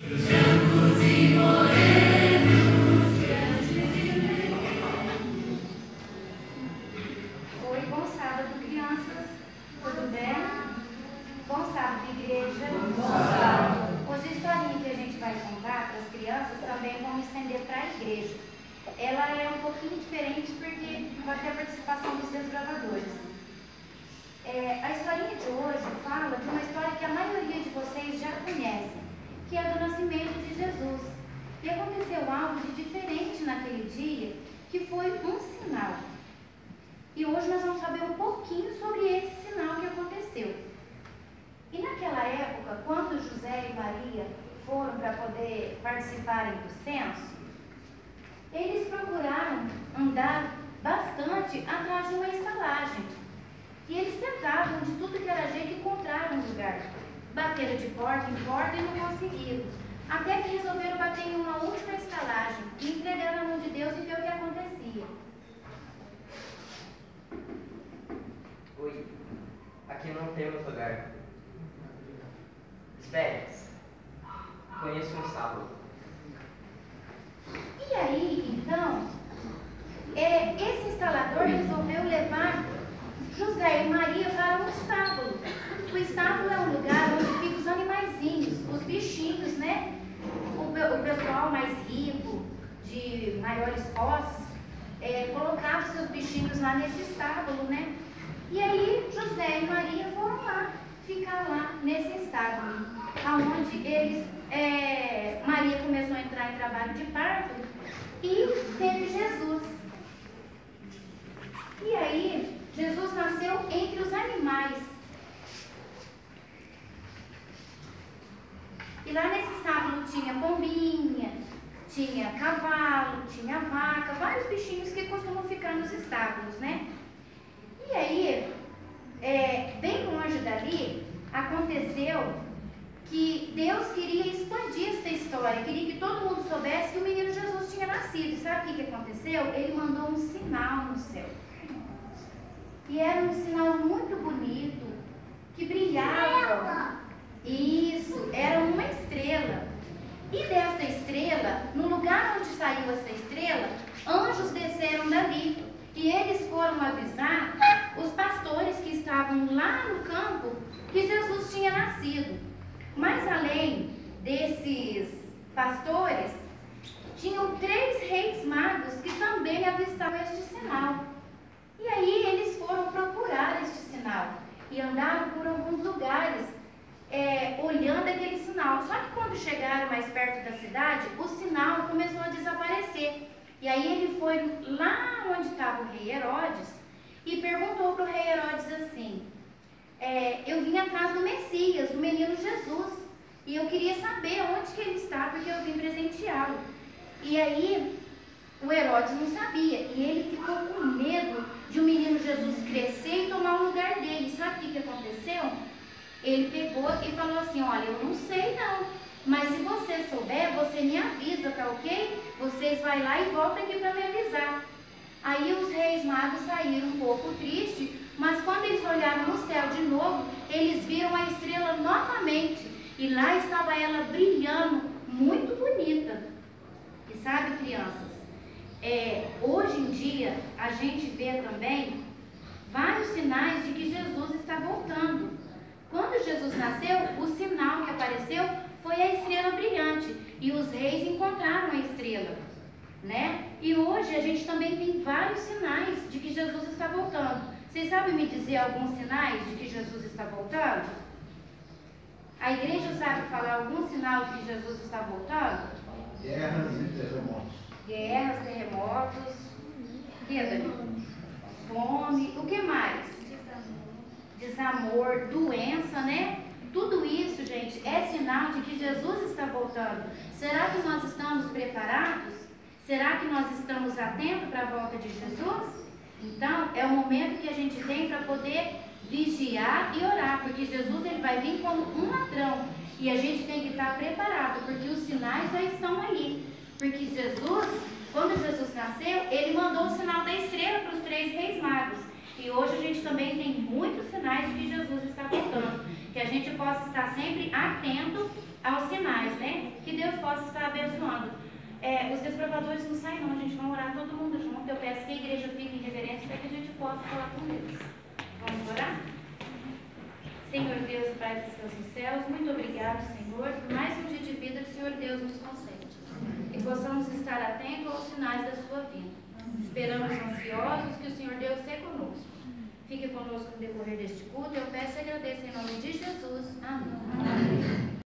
Oi, bom sábado, crianças. Tudo bem? Bom sábado, igreja. Bom sábado. Hoje a historinha que a gente vai contar para as crianças também vamos estender para a igreja. Ela é um pouquinho diferente porque vai ter a participação dos desbravadores. A historinha de hoje fala de uma história que a maioria de vocês já conhecem, que é do nascimento de Jesus. E aconteceu algo de diferente naquele dia, que foi um sinal. E hoje nós vamos saber um pouquinho sobre esse sinal que aconteceu. E naquela época, quando José e Maria foram para poder participarem do censo, eles procuraram andar bastante atrás de uma estalagem. E eles tentavam de tudo que era jeito encontrar um lugar. Bateram de porta em porta e não conseguiram. Até que resolveram bater em uma última estalagem e entregaram na mão de Deus e ver o que acontecia. Oi, aqui não temos lugar. Espere, conheço um estábulo. E aí, então, esse instalador resolveu levar José e Maria para um estábulo. O estábulo é um lugar onde ficam os animaizinhos, os bichinhos, né? O pessoal mais rico, de maiores posses, colocava os seus bichinhos lá nesse estábulo, né? E aí José e Maria foram lá, ficar lá nesse estábulo, onde eles, Maria começou a entrar em trabalho de parto e teve Jesus. E aí Jesus nasceu entre os animais. E lá nesse estábulo tinha pombinha, tinha cavalo, tinha vaca, vários bichinhos que costumam ficar nos estábulos, né? E aí, bem longe dali, aconteceu que Deus queria expandir essa história, queria que todo mundo soubesse que o menino Jesus tinha nascido. E sabe o que aconteceu? Ele mandou um sinal no céu. E era um sinal muito bonito, que brilhava. Isso, era uma estrela. E desta estrela, no lugar onde saiu essa estrela, anjos desceram dali. E eles foram avisar os pastores que estavam lá no campo que Jesus tinha nascido. Mas além desses pastores, tinham 3 reis magos que também avistaram este sinal. E aí eles foram procurar este sinal e andaram por alguns lugares olhando aquele sinal. Só que quando chegaram mais perto da cidade, o sinal começou a desaparecer. E aí ele foi lá onde estava o rei Herodes e perguntou para o rei Herodes assim: eu vim atrás do Messias, do menino Jesus, e eu queria saber onde que ele está, porque eu vim presenteá-lo. E aí o Herodes não sabia, e ele ficou com medo de o menino Jesus crescer e tomar o lugar dele. Sabe o que aconteceu? Ele pegou e falou assim: olha, eu não sei não, mas se você souber, você me avisa, tá ok? Vocês vai lá e voltam aqui para me avisar. Aí os reis magos saíram um pouco tristes, mas quando eles olharam no céu de novo, eles viram a estrela novamente. E lá estava ela brilhando, muito bonita. E sabe, crianças, hoje em dia a gente vê também vários sinais de que Jesus está voltando. Quando Jesus nasceu, o sinal que apareceu foi a estrela brilhante. E os reis encontraram a estrela, né? E hoje a gente também tem vários sinais de que Jesus está voltando. Vocês sabem me dizer alguns sinais de que Jesus está voltando? A igreja sabe falar algum sinal de que Jesus está voltando? Guerras e terremotos. Guerras, terremotos. O que, Dani? Fome. O que mais? Desamor, doença, né? Tudo isso, gente, é sinal de que Jesus está voltando. Será que nós estamos preparados? Será que nós estamos atentos para a volta de Jesus? Então, é o momento que a gente tem para poder vigiar e orar, porque Jesus ele vai vir como um ladrão. E a gente tem que estar preparado, porque os sinais já estão aí. Porque Jesus, quando Jesus nasceu, ele mandou o sinal da estrela para os 3 reis magos. E hoje a gente também tem muitos sinais de que Jesus está voltando. Que a gente possa estar sempre atento aos sinais, né? Que Deus Os desprovadores não saem não, a gente vai orar todo mundo junto. Eu peço que a igreja fique em reverência para que a gente possa falar com Deus. Vamos orar? Senhor Deus, Pai dos céus e céus, muito obrigado, Senhor, por mais um dia de vida que o Senhor Deus nos concede. Que possamos estar atentos aos sinais da sua vida. Esperamos ansiosos que o Senhor Deus seja conosco. Fique conosco no decorrer deste culto. Eu peço e agradeço em nome de Jesus. Amém.